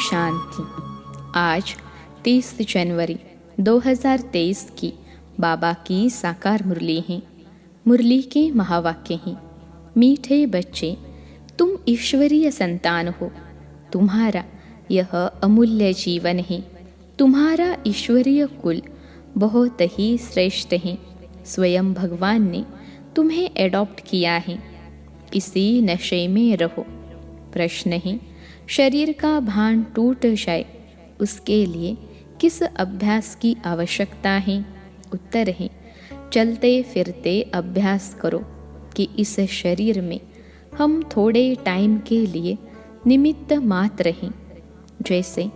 शांति। आज 30 जनवरी 2023 की बाबा की साकार मुरली है। मुरली के महावाक्य हैं, मीठे बच्चे, तुम ईश्वरीय संतान हो। तुम्हारा यह अमूल्य जीवन है। तुम्हारा ईश्वरीय कुल बहुत ही श्रेष्ठ है। स्वयं भगवान ने तुम्हें एडॉप्ट किया है। इसी नशे में रहो। प्रश्न है, शरीर का भान टूट जाए उसके लिए किस अभ्यास की आवश्यकता है? उत्तर है, चलते फिरते अभ्यास करो कि इस शरीर में हम थोड़े टाइम के लिए निमित्त मात्र हैं। जैसे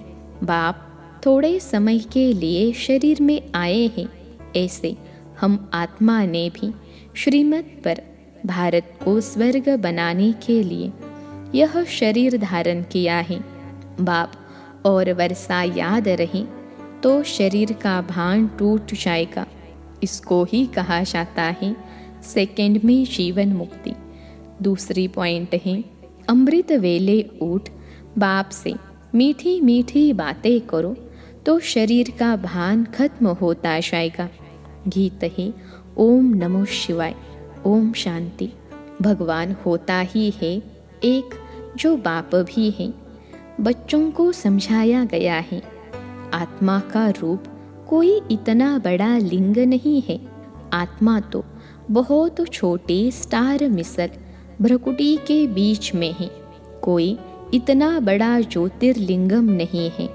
बाप थोड़े समय के लिए शरीर में आए हैं, ऐसे हम आत्मा ने भी श्रीमत पर भारत को स्वर्ग बनाने के लिए यह शरीर धारण किया है। बाप और वर्षा याद रहे तो शरीर का भान टूट जाएगा। इसको ही कहा जाता है सेकंड में जीवन मुक्ति। दूसरी पॉइंट है, अमृत वेले उठ बाप से मीठी मीठी बातें करो तो शरीर का भान खत्म होता जाएगा। गीत है, ओम नमो शिवाय, ओम शांति। भगवान होता ही है एक जो बाप भी है। बच्चों को समझाया गया है, आत्मा का रूप कोई इतना बड़ा लिंग नहीं है। आत्मा तो बहुत छोटे स्टार मिसल भ्रकुटी के बीच में है। कोई इतना बड़ा ज्योतिर्लिंगम नहीं है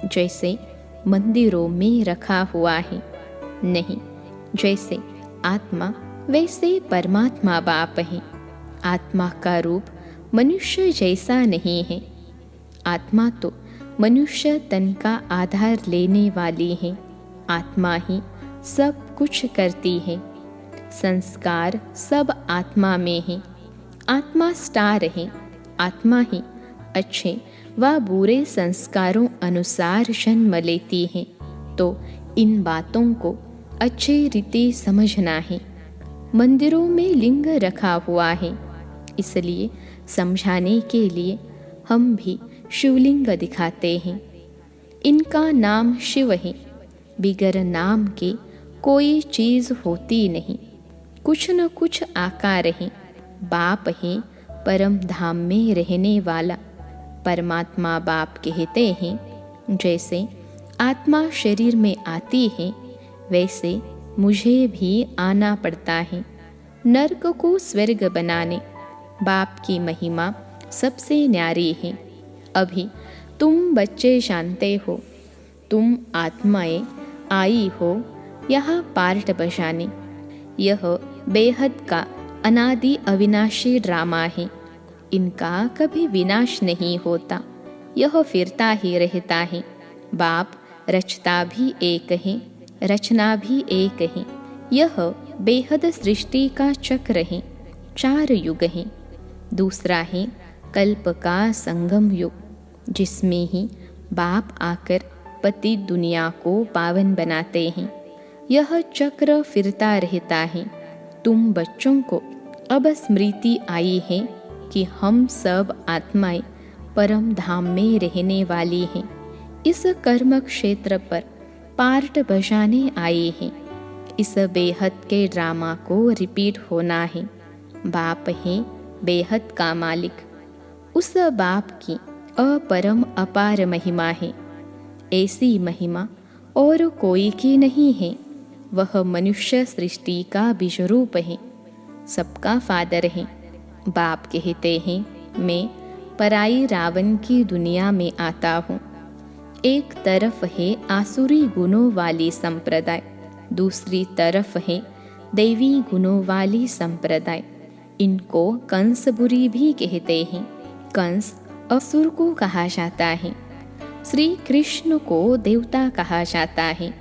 जैसे मंदिरों में रखा हुआ है। नहीं, जैसे आत्मा वैसे परमात्मा बाप है। आत्मा का रूप मनुष्य जैसा नहीं है। आत्मा तो मनुष्य तन का आधार लेने वाली है। आत्मा ही सब कुछ करती है। संस्कार सब आत्मा में है। आत्मा स्टार है। आत्मा ही अच्छे व बुरे संस्कारों अनुसार जन्म लेती है। तो इन बातों को अच्छी रीति समझना है। मंदिरों में लिंग रखा हुआ है, इसलिए समझाने के लिए हम भी शिवलिंग दिखाते हैं। इनका नाम शिव है। बिगर नाम के कोई चीज़ होती नहीं। कुछ न कुछ आकार है। बाप है परम धाम में रहने वाला। परमात्मा बाप कहते हैं, जैसे आत्मा शरीर में आती है वैसे मुझे भी आना पड़ता है नर्क को स्वर्ग बनाने। बाप की महिमा सबसे न्यारी है। अभी तुम बच्चे जानते हो, तुम आत्माएं आई हो यहाँ पार्ट बजाने। यह बेहद का अनादि अविनाशी ड्रामा है। इनका कभी विनाश नहीं होता, यह फिरता ही रहता है। बाप रचता भी एक है, रचना भी एक है। यह बेहद सृष्टि का चक्र है। 4 युग हैं। दूसरा है कल्प का संगम युग, जिसमें ही बाप आकर पति दुनिया को पावन बनाते हैं। यह चक्र फिरता रहता है। तुम बच्चों को अब स्मृति आई है कि हम सब आत्माएं परम धाम में रहने वाली हैं। इस कर्म क्षेत्र पर पार्ट बजाने आए हैं। इस बेहद के ड्रामा को रिपीट होना है। बाप है बेहद का मालिक। उस बाप की अपरम अपार महिमा है। ऐसी महिमा और कोई की नहीं है। वह मनुष्य सृष्टि का बीज रूप है, सबका फादर है। बाप कहते हैं, मैं पराई रावण की दुनिया में आता हूँ। एक तरफ है आसुरी गुणों वाली संप्रदाय, दूसरी तरफ है दैवी गुणों वाली संप्रदाय। इनको कंस बुरी भी कहते हैं। कंस असुर को कहा जाता है। श्री कृष्ण को देवता कहा जाता है।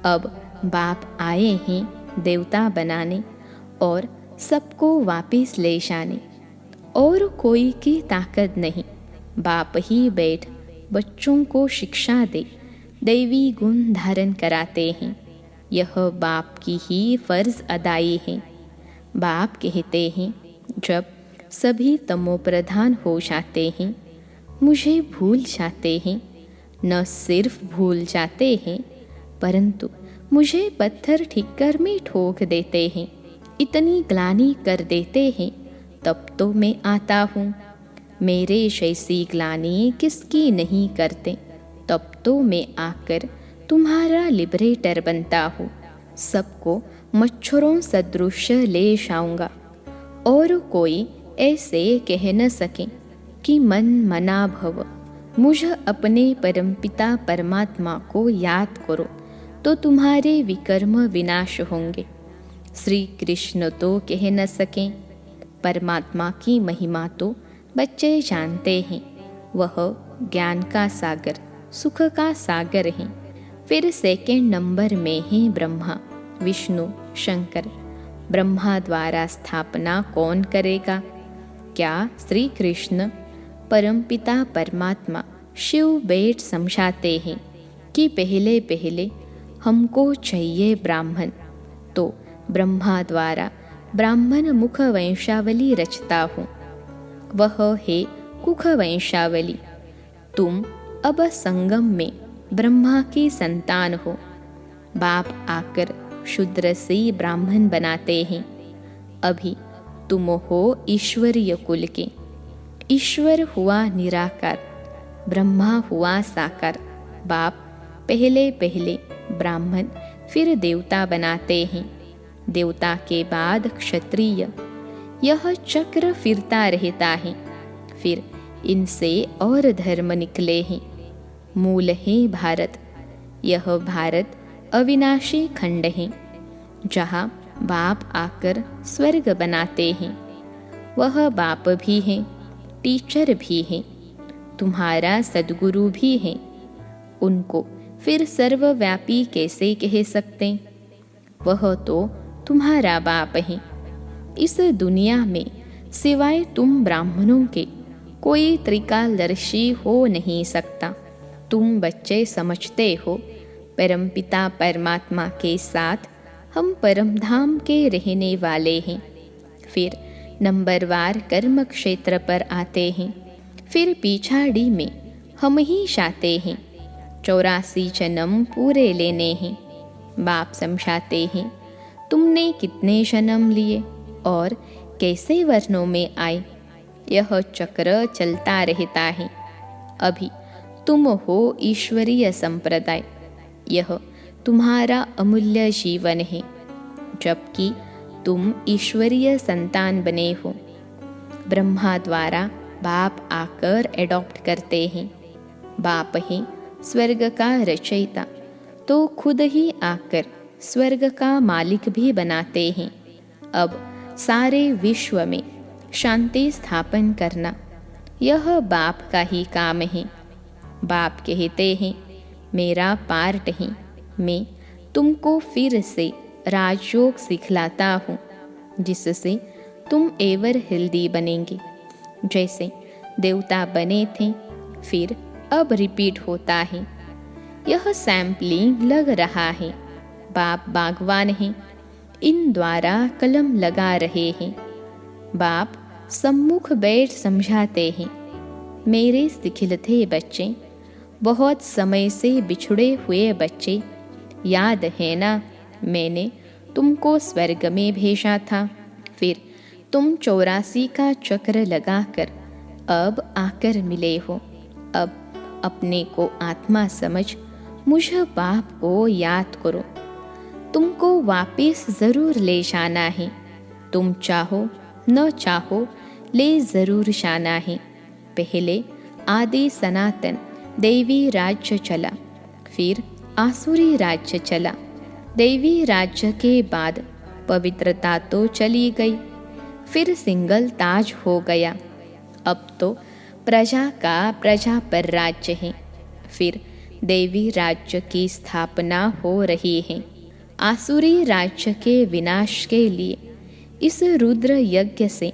अब बाप आए हैं देवता बनाने और सबको वापस ले जाने। और कोई की ताकत नहीं। बाप ही बैठ बच्चों को शिक्षा दे दैवी गुण धारण कराते हैं। यह बाप की ही फर्ज अदाई है। बाप कहते हैं, जब सभी तमोप्रधान हो जाते हैं, मुझे भूल जाते हैं, न सिर्फ भूल जाते हैं परंतु मुझे पत्थर ठिक्कर में ठोक देते हैं, इतनी ग्लानि कर देते हैं। तब तो मैं आता हूँ, मेरे जैसी ग्लानि किसकी नहीं करते। तब तो मैं आकर तुम्हारा लिबरेटर बनता हूँ, सबको मच्छरों सदृश ले जाऊंगा और कोई ऐसे कह न सके कि मन मना भव। मुझ अपने परमपिता परमात्मा को याद करो तो तुम्हारे विकर्म विनाश होंगे। श्री कृष्ण तो कह न सकें, परमात्मा की महिमा तो बच्चे जानते हैं। वह ज्ञान का सागर, सुख का सागर है। फिर सेकंड नंबर में है ब्रह्मा, विष्णु, शंकर। ब्रह्मा द्वारा स्थापना कौन करेगा? क्या श्री कृष्ण परमपिता परमात्मा शिव बैठ समझाते हैं कि पहले पहले हमको चाहिए ब्राह्मण, तो ब्रह्मा द्वारा ब्राह्मण मुख वंशावली रचता हूँ, वह है कुख वंशावली। तुम अब संगम में ब्रह्मा की संतान हो। बाप आकर शूद्र से ब्राह्मण बनाते हैं। अभी तुम हो ईश्वरीय कुल के। ईश्वर हुआ निराकार, ब्रह्मा हुआ साकार। बाप पहले पहले ब्राह्मण फिर देवता बनाते हैं, देवता के बाद क्षत्रिय। यह चक्र फिरता रहता है। फिर इनसे और धर्म निकले हैं। मूल है भारत। यह भारत अविनाशी खंड है, जहाँ बाप आकर स्वर्ग बनाते हैं। वह बाप भी हैं, टीचर भी हैं, तुम्हारा सद्गुरु भी हैं। उनको फिर सर्वव्यापी कैसे कह सकते? वह तो तुम्हारा बाप है। इस दुनिया में सिवाय तुम ब्राह्मणों के कोई त्रिकालदर्शी हो नहीं सकता। तुम बच्चे समझते हो परमपिता परमात्मा के साथ हम परमधाम के रहने वाले हैं। फिर नंबरवार कर्म क्षेत्र पर आते हैं। फिर पिछाड़ी में हम ही जाते हैं। 84 जन्म पूरे लेने हैं। बाप समझाते हैं तुमने कितने जन्म लिए और कैसे वर्णों में आए। यह चक्र चलता रहता है। अभी तुम हो ईश्वरीय संप्रदाय। यह तुम्हारा अमूल्य जीवन है, जबकि तुम ईश्वरीय संतान बने हो। ब्रह्मा द्वारा बाप आकर एडॉप्ट करते हैं। बाप है स्वर्ग का रचयिता, तो खुद ही आकर स्वर्ग का मालिक भी बनाते हैं। अब सारे विश्व में शांति स्थापन करना यह बाप का ही काम है। बाप कहते हैं मेरा पार्ट है, मैं तुमको फिर से राजयोग सिखलाता हूँ, जिससे तुम एवर हेल्दी बनेंगे। जैसे देवता बने थे, फिर अब रिपीट होता है। यह सैम्पलिंग लग रहा है। बाप बागवान हैं, इन द्वारा कलम लगा रहे हैं। बाप सम्मुख बैठ समझाते हैं मेरे सिखिलते बच्चे, बहुत समय से बिछड़े हुए बच्चे, याद है ना मैंने तुमको स्वर्ग में भेजा था। फिर तुम 84 का चक्र लगाकर अब आकर मिले हो। अब अपने को आत्मा समझ मुझ बाप को याद करो। तुमको वापस ज़रूर ले जाना है। तुम चाहो न चाहो ले ज़रूर जाना है। पहले आदि सनातन दैवी राज्य चला, फिर आसुरी राज्य चला। दैवी राज्य के बाद पवित्रता तो चली गई, फिर सिंगल ताज हो गया। अब तो प्रजा का प्रजा पर राज्य है। फिर दैवी राज्य की स्थापना हो रही है। आसुरी राज्य के विनाश के लिए इस रुद्र यज्ञ से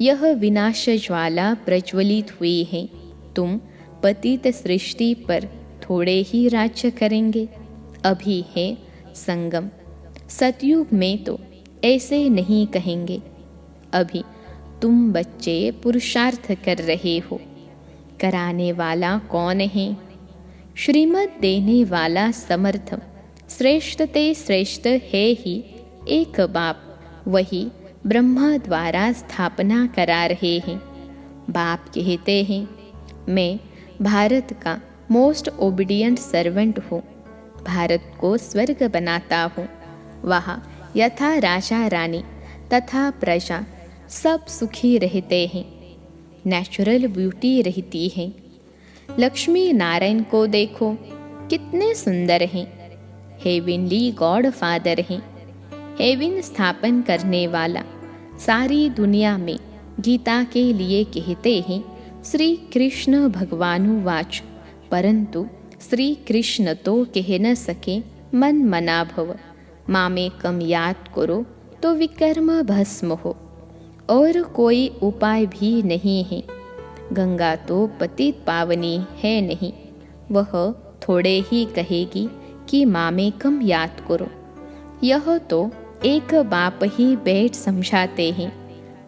यह विनाश ज्वाला प्रज्वलित हुई है। तुम पतित सृष्टि पर थोड़े ही राज्य करेंगे। अभी है संगम, सतयुग में तो ऐसे नहीं कहेंगे। अभी तुम बच्चे पुरुषार्थ कर रहे हो। कराने वाला कौन है? श्रीमत देने वाला समर्थ श्रेष्ठ ते श्रेष्ठ है ही एक बाप, वही ब्रह्मा द्वारा स्थापना करा रहे हैं। बाप कहते हैं, मैं भारत का मोस्ट ओबीडियंट सर्वेंट हूँ। भारत को स्वर्ग बनाता हूँ। वहाँ यथा राजा रानी तथा प्रजा सब सुखी रहते हैं। नेचुरल ब्यूटी रहती है। लक्ष्मी नारायण को देखो, कितने सुंदर हैं। हेविनली गॉड फादर हैं। हेविन स्थापन करने वाला सारी दुनिया में गीता के लिए कहते हैं, श्री कृष्ण भगवानुवाच, परंतु श्री कृष्ण तो कह न सके, मन मना भव। मामेकम याद करो तो विकर्म भस्म हो। और कोई उपाय भी नहीं है। गंगा तो पतित पावनी है नहीं, वह थोड़े ही कहेगी कि मामेकम याद करो। यह तो एक बाप ही बैठ समझाते हैं।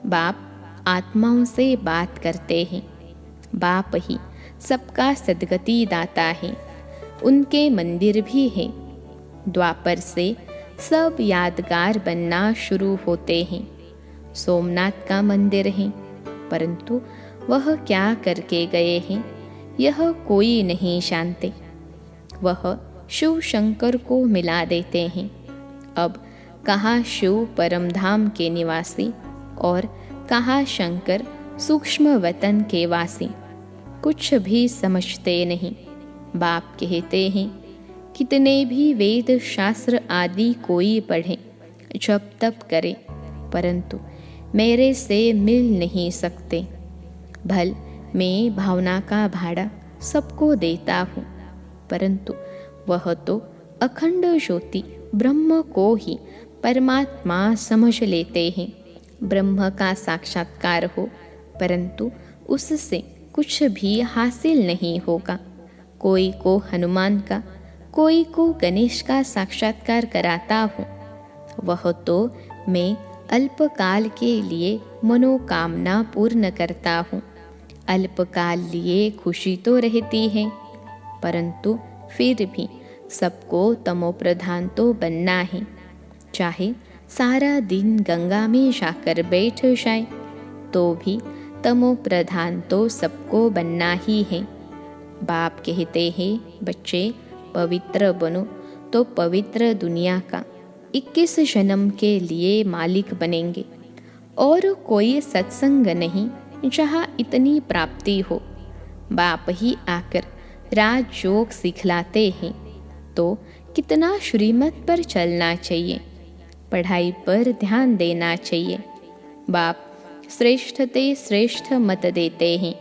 बाप आत्माओं से बात करते हैं। बाप ही सबका सद्गति दाता है। उनके मंदिर भी हैं। द्वापर से सब यादगार बनना शुरू होते हैं। सोमनाथ का मंदिर है, परंतु वह क्या करके गए हैं यह कोई नहीं जानते। वह शिव शंकर को मिला देते हैं। अब कहाँ शिव परमधाम के निवासी और कहाँ शंकर सूक्ष्म वतन के वासी, कुछ भी समझते नहीं। बाप कहते हैं, कितने भी वेद शास्त्र आदि कोई पढ़े, जप तप करे, परंतु मेरे से मिल नहीं सकते। भल मैं भावना का भाड़ा सबको देता हूँ, परंतु वह तो अखंड ज्योति ब्रह्म को ही परमात्मा समझ लेते हैं। ब्रह्म का साक्षात्कार हो, परंतु उससे कुछ भी हासिल नहीं होगा। कोई को हनुमान का, कोई को गणेश का साक्षात्कार कराता हूँ, वह तो मैं अल्पकाल के लिए मनोकामना पूर्ण करता हूँ। अल्पकाल लिए खुशी तो रहती है, परंतु फिर भी सबको तमोप्रधान तो बनना है। चाहे सारा दिन गंगा में जाकर बैठ जाए तो भी तमोप्रधान तो सबको बनना ही है। बाप कहते हैं, बच्चे पवित्र बनो तो पवित्र दुनिया का 21 जन्म के लिए मालिक बनेंगे। और कोई सत्संग नहीं जहाँ इतनी प्राप्ति हो। बाप ही आकर राजयोग सिखलाते हैं, तो कितना श्रीमत पर चलना चाहिए, पढ़ाई पर ध्यान देना चाहिए। बाप श्रेष्ठ ते श्रेष्ठ मत देते हैं।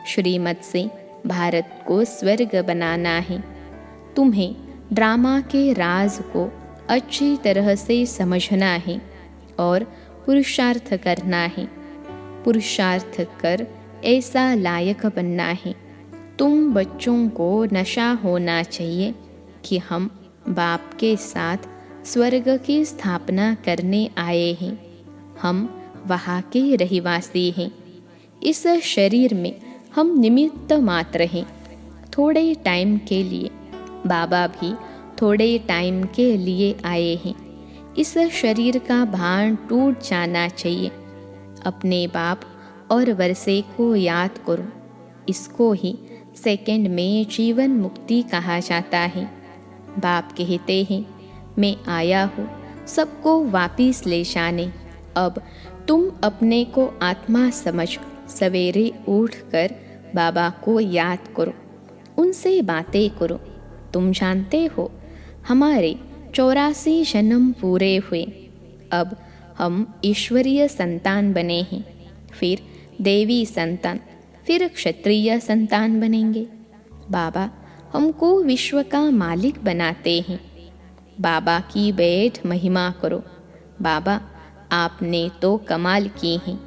श्रीमत से भारत को स्वर्ग बनाना है। तुम्हें ड्रामा के राज को अच्छी तरह से समझना है और पुरुषार्थ करना है। पुरुषार्थ कर ऐसा लायक बनना है। तुम बच्चों को नशा होना चाहिए कि हम बाप के साथ स्वर्ग की स्थापना करने आए हैं। हम वहाँ के रहवासी हैं। इस शरीर में हम निमित्त मात्र हैं। थोड़े टाइम के लिए, बाबा भी थोड़े टाइम के लिए आए हैं। इस शरीर का भान टूट जाना चाहिए। अपने बाप और वर्षे को याद करो। इसको ही सेकंड में जीवन मुक्ति कहा जाता है। बाप कहते हैं, मैं आया हूँ सबको वापिस ले जाने। अब तुम अपने को आत्मा समझ सवेरे उठकर बाबा को याद करो, उनसे बातें करो। तुम जानते हो हमारे 84 जन्म पूरे हुए। अब हम ईश्वरीय संतान बने हैं, फिर देवी संतान, फिर क्षत्रिय संतान बनेंगे। बाबा हमको विश्व का मालिक बनाते हैं। बाबा की बैठ महिमा करो। बाबा आपने तो कमाल की हैं।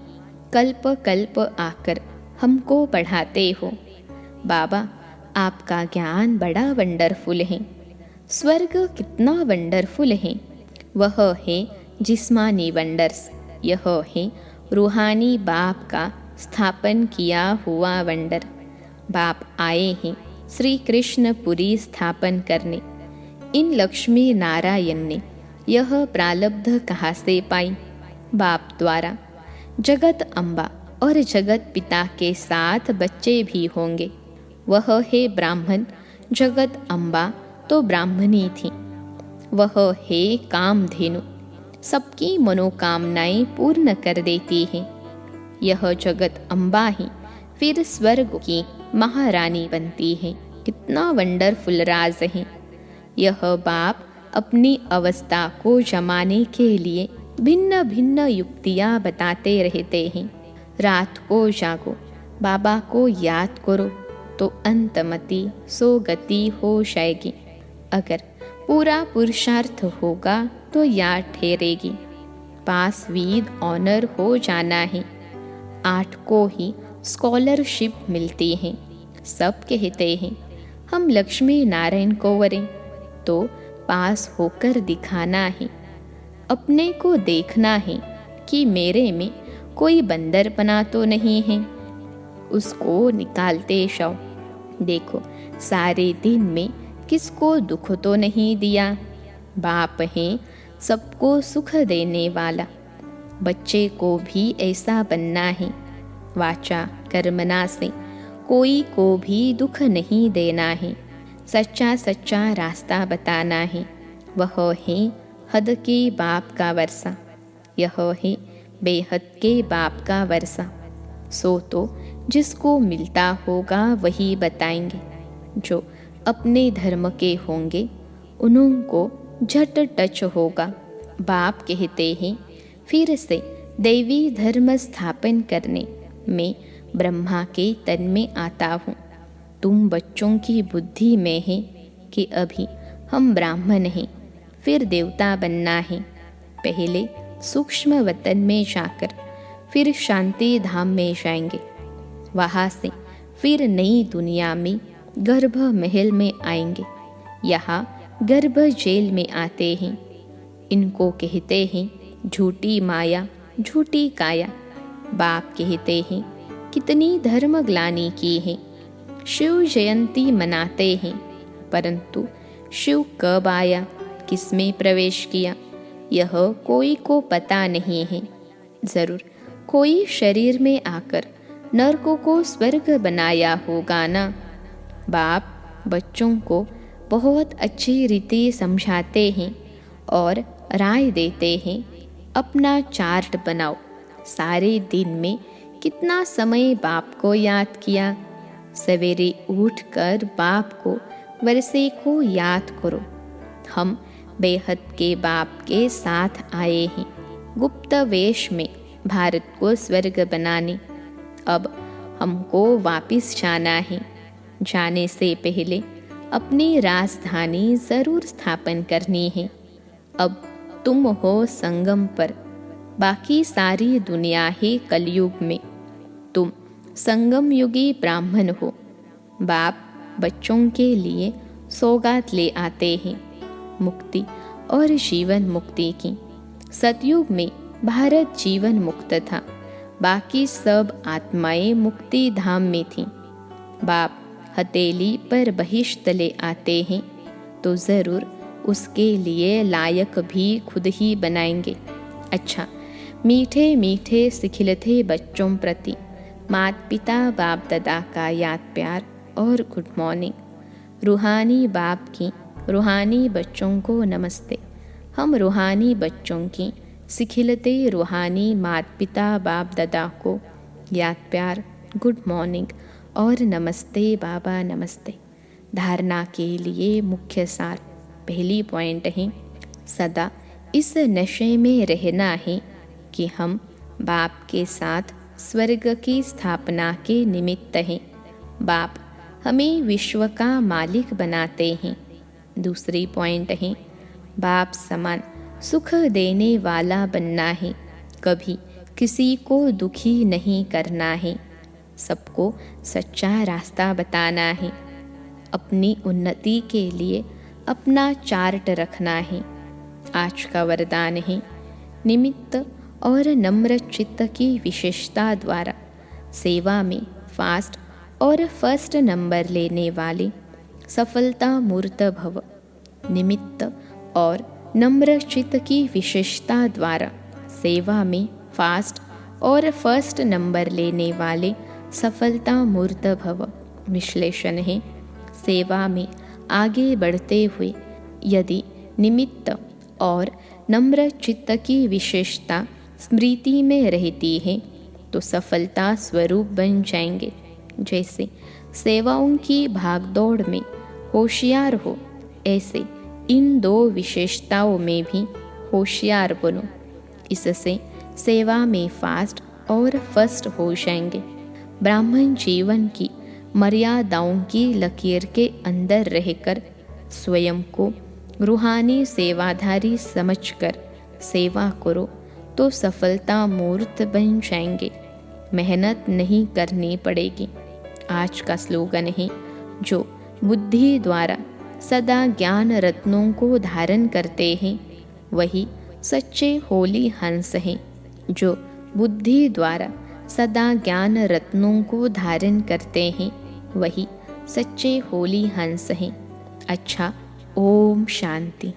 कल्प कल्प आकर हमको पढ़ाते हो। बाबा आपका ज्ञान बड़ा वंडरफुल है। स्वर्ग कितना वंडरफुल है। वह है जिस्मानी वंडर्स, यह है रूहानी बाप का स्थापन किया हुआ वंडर। बाप आए हैं श्री कृष्ण पुरी स्थापन करने। इन लक्ष्मी नारायण ने यह प्रालब्ध कहाँ से पाई? बाप द्वारा। जगत अम्बा और जगत पिता के साथ बच्चे भी होंगे। वह है ब्राह्मण। जगत अम्बा तो ब्राह्मणी थी। वह है कामधेनु, सबकी मनोकामनाएं पूर्ण कर देती है। यह जगत अम्बा ही फिर स्वर्ग की महारानी बनती है। कितना वंडरफुल राज है। यह बाप अपनी अवस्था को जमाने के लिए भिन्न भिन्न युक्तियाँ बताते रहते हैं। रात को जागो, बाबा को याद करो तो अंतमति सो गति हो जाएगी। अगर पूरा पुरुषार्थ होगा तो याद ठहरेगी। पास विद ऑनर हो जाना है। 8 को ही स्कॉलरशिप मिलती है। सब कहते हैं हम लक्ष्मी नारायण को वरें, तो पास होकर दिखाना है। अपने को देखना है कि मेरे में कोई बंदरपना तो नहीं है। उसको निकालते जाओ। देखो सारे दिन में किसको दुख तो नहीं दिया। बाप है सबको सुख देने वाला। बच्चे को भी ऐसा बनना है। वाचा कर्मना से कोई को भी दुख नहीं देना है। सच्चा सच्चा रास्ता बताना है। वह है हद के बाप का वर्षा। यह है बेहद के बाप का वर्षा। सो तो जिसको मिलता होगा वही बताएंगे। जो अपने धर्म के होंगे उनको झट टच होगा। बाप कहते हैं फिर से दैवी धर्म स्थापन करने मैं ब्रह्मा के तन में आता हूँ। तुम बच्चों की बुद्धि में है कि अभी हम ब्राह्मण हैं, फिर देवता बनना है। पहले सूक्ष्म वतन में जाकर फिर शांति धाम में जाएंगे। वहाँ से फिर नई दुनिया में गर्भ महल में आएंगे। यहाँ गर्भ जेल में आते हैं। इनको कहते हैं झूठी माया झूठी काया। बाप कहते हैं कितनी धर्म ग्लानि की है। शिव जयंती मनाते हैं, परंतु शिव कब आया, किसमें प्रवेश किया, यह कोई को पता नहीं है। जरूर कोई शरीर में आकर नरकों को स्वर्ग बनाया होगा ना। बाप बच्चों को बहुत अच्छी रीति समझाते हैं और राय देते हैं। अपना चार्ट बनाओ। सारे दिन में कितना समय बाप को याद किया। सवेरे उठकर बाप को वर्षे को याद करो। हम बेहद के बाप के साथ आए हैं गुप्त वेश में भारत को स्वर्ग बनाने। अब हमको वापिस जाना है। जाने से पहले अपनी राजधानी जरूर स्थापन करनी है। अब तुम हो संगम पर, बाकी सारी दुनिया है कलयुग में। तुम संगम युगी ब्राह्मण हो। बाप बच्चों के लिए सौगात ले आते हैं, मुक्ति और जीवन मुक्ति की। सतयुग में भारत जीवन मुक्त था, बाकी सब आत्माएं मुक्ति धाम में थीं। बाप हथेली पर बहिश्त ले आते हैं तो ज़रूर उसके लिए लायक भी खुद ही बनाएंगे। अच्छा, मीठे मीठे सिखिलते बच्चों प्रति माता पिता बाप दादा का याद प्यार और गुड मॉर्निंग। रूहानी बाप की रूहानी बच्चों को नमस्ते। हम रूहानी बच्चों की सिखिलते रूहानी माता पिता बाप दादा को याद प्यार, गुड मॉर्निंग और नमस्ते बाबा नमस्ते। धारणा के लिए मुख्य सार पहली पॉइंट है, सदा इस नशे में रहना है कि हम बाप के साथ स्वर्ग की स्थापना के निमित्त हैं। बाप हमें विश्व का मालिक बनाते हैं। दूसरी पॉइंट है, बाप समान सुख देने वाला बनना है। कभी किसी को दुखी नहीं करना है। सबको सच्चा रास्ता बताना है। अपनी उन्नति के लिए अपना चार्ट रखना है। आज का वरदान है, निमित्त और नम्र चित्त की विशेषता द्वारा सेवा में फास्ट और फर्स्ट नंबर लेने वाले सफलता मूर्त भव। निमित्त और नम्र चित्त की विशेषता द्वारा सेवा में फास्ट और फर्स्ट नंबर लेने वाले सफलता मूर्त भव। विश्लेषण है, सेवा में आगे बढ़ते हुए यदि निमित्त और नम्र चित्त की विशेषता स्मृति में रहती है तो सफलता स्वरूप बन जाएंगे। जैसे सेवाओं की भागदौड़ में होशियार हो, ऐसे इन दो विशेषताओं में भी होशियार बनो। इससे सेवा में फास्ट और फर्स्ट हो जाएंगे। ब्राह्मण जीवन की मर्यादाओं की लकीर के अंदर रहकर स्वयं को रूहानी सेवाधारी समझकर सेवा करो तो सफलता मूर्त बन जाएंगे। मेहनत नहीं करनी पड़ेगी। आज का स्लोगन है, जो बुद्धि द्वारा सदा ज्ञान रत्नों को धारण करते हैं वही सच्चे होली हंस हैं। जो बुद्धि द्वारा सदा ज्ञान रत्नों को धारण करते हैं वही सच्चे होली हंस हैं। अच्छा, ओम शांति।